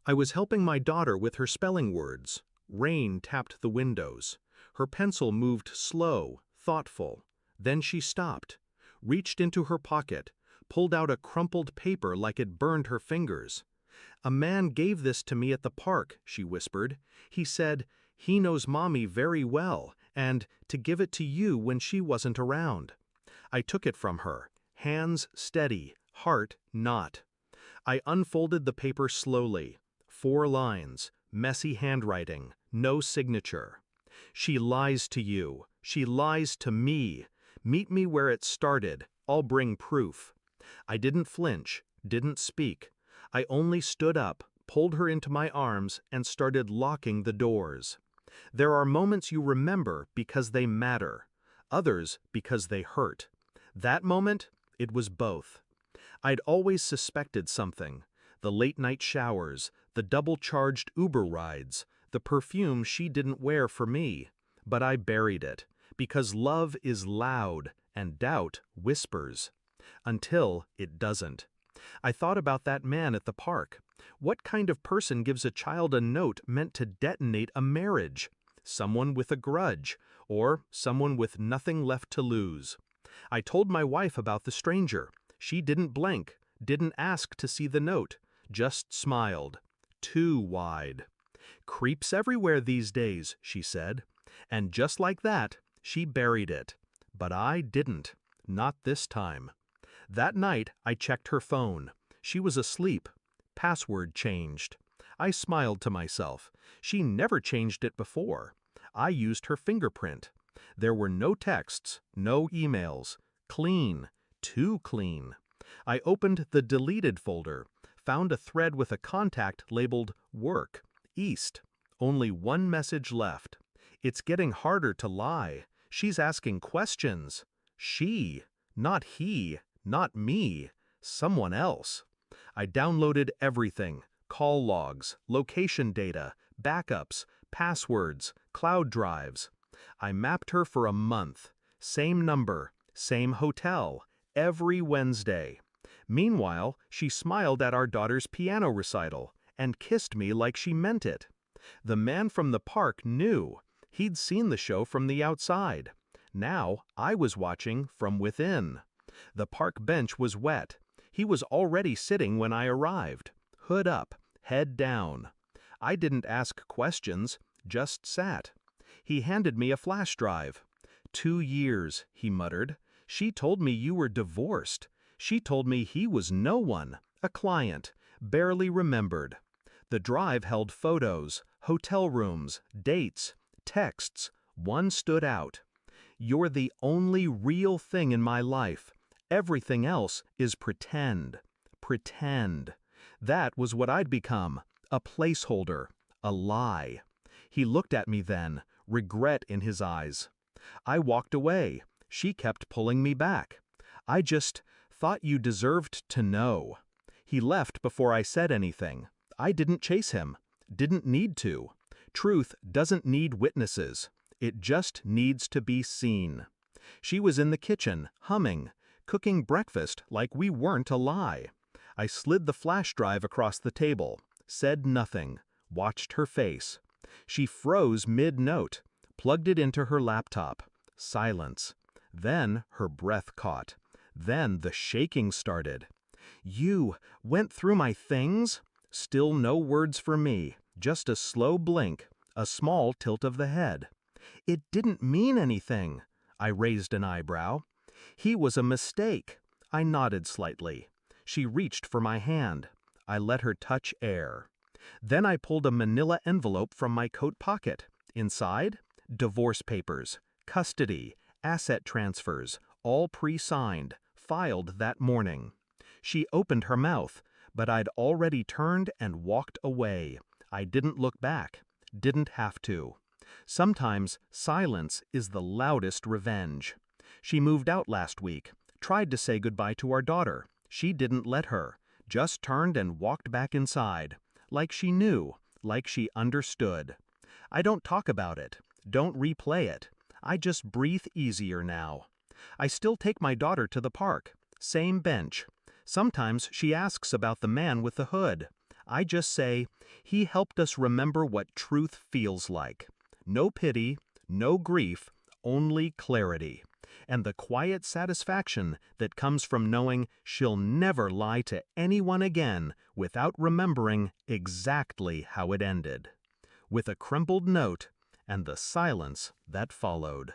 I was helping my daughter with her spelling words. Rain tapped the windows. Her pencil moved slow, thoughtful. Then she stopped, reached into her pocket, pulled out a crumpled paper like it burned her fingers. "A man gave this to me at the park," she whispered. "He said, he knows Mommy very well, and to give it to you when she wasn't around." I took it from her, hands steady, heart not. I unfolded the paper slowly. 4 lines, messy handwriting, no signature. "She lies to you. She lies to me. Meet me where it started. I'll bring proof." I didn't flinch, didn't speak. I only stood up, pulled her into my arms, and started locking the doors. There are moments you remember because they matter, others because they hurt. That moment, it was both. I'd always suspected something. The late-night showers, the double-charged Uber rides, the perfume she didn't wear for me. But I buried it, because love is loud and doubt whispers. Until it doesn't. I thought about that man at the park. What kind of person gives a child a note meant to detonate a marriage? Someone with a grudge, or someone with nothing left to lose. I told my wife about the stranger. She didn't blink, didn't ask to see the note, just smiled. Too wide. "Creeps everywhere these days," she said. And just like that, she buried it. But I didn't. Not this time. That night, I checked her phone. She was asleep. Password changed. I smiled to myself. She never changed it before. I used her fingerprint. There were no texts, no emails. Clean. Too clean. I opened the deleted folder, found a thread with a contact labeled Work, East. Only one message left. "It's getting harder to lie. She's asking questions." She, not he, not me, someone else. I downloaded everything: call logs, location data, backups, passwords, cloud drives. I mapped her for a month. Same number, same hotel, every Wednesday. Meanwhile, she smiled at our daughter's piano recital and kissed me like she meant it. The man from the park knew. He'd seen the show from the outside. Now I was watching from within. The park bench was wet. He was already sitting when I arrived. Hood up, head down. I didn't ask questions, just sat. He handed me a flash drive. 2 years, he muttered. She told me you were divorced. She told me he was no one, a client, barely remembered. The drive held photos, hotel rooms, dates, texts. One stood out. "You're the only real thing in my life. Everything else is pretend." Pretend. That was what I'd become, a placeholder, a lie. He looked at me then, regret in his eyes. I walked away. She kept pulling me back. "I just thought you deserved to know." He left before I said anything. I didn't chase him. Didn't need to. Truth doesn't need witnesses. It just needs to be seen. She was in the kitchen, humming, cooking breakfast like we weren't a lie. I slid the flash drive across the table, said nothing, watched her face. She froze mid-note, plugged it into her laptop. Silence. Then her breath caught. Then the shaking started. "You went through my things?" Still no words for me, just a slow blink, a small tilt of the head. "It didn't mean anything." I raised an eyebrow. "He was a mistake." I nodded slightly. She reached for my hand. I let her touch air. Then I pulled a manila envelope from my coat pocket. Inside, divorce papers, custody, asset transfers, all pre-signed, filed that morning. She opened her mouth, but I'd already turned and walked away. I didn't look back. Didn't have to. Sometimes silence is the loudest revenge. She moved out last week, tried to say goodbye to our daughter. She didn't let her, just turned and walked back inside, like she knew, like she understood. I don't talk about it, don't replay it. I just breathe easier now. I still take my daughter to the park, same bench. Sometimes she asks about the man with the hood. I just say, he helped us remember what truth feels like. No pity, no grief, only clarity. And the quiet satisfaction that comes from knowing she'll never lie to anyone again without remembering exactly how it ended. With a crumpled note and the silence that followed.